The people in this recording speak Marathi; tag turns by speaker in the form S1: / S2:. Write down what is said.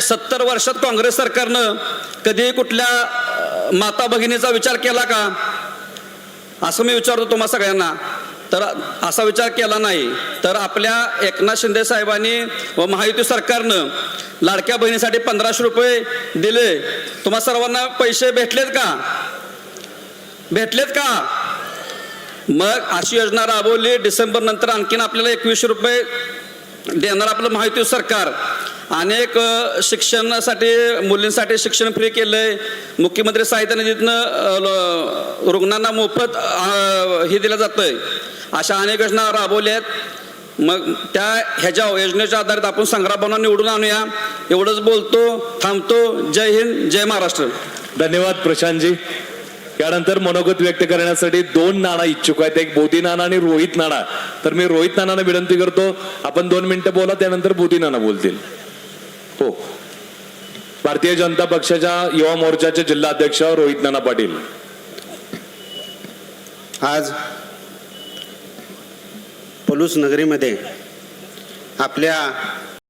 S1: 70 वर्षात काँग्रेस सरकारनं कधी कुठल्या माता भगिनीचा विचार केला का, असं मी विचारतो तुम्हा सगळ्यांना. तर असा विचार केला नाही. तर आपल्या एकनाथ शिंदे साहेबांनी व महायुती सरकारनं लाडक्या बहिणीसाठी 1500 रुपये दिले. तुम्हा सर्वांना पैसे भेटलेत का? भेटलेत का? मग अशी योजना राबवली. डिसेंबर नंतर आणखीन आपल्याला 2100 रुपये देणार आपलं महायुती सरकार. अनेक शिक्षणासाठी मुलींसाठी शिक्षण फ्री केलंय. मुख्यमंत्री सहायता निधीतनं रुग्णांना मोफत हे दिलं जातंय. अशा अनेक योजना राबवल्या आहेत. मग त्या ह्याच्या योजनेच्या आधारित आपण संग्राम भावना निवडून आणूया. एवढंच बोलतो, थांबतो. जय हिंद, जय महाराष्ट्र.
S2: धन्यवाद प्रशांतजी. यानंतर मनोगत व्यक्त करण्यासाठी 2 नाना इच्छुक आहेत, एक बोधी नाना आणि रोहित नाना. तर मी रोहित नानांना विनंती करतो, आपण 2 मिनिटं बोला, त्यानंतर बोधी नाना बोलतील. हो, भारतीय जनता पक्षाच्या युवा मोर्चाचे जिल्हाध्यक्ष रोहित नाना पाटील.
S3: आज पलूस नगरीमध्ये आपल्या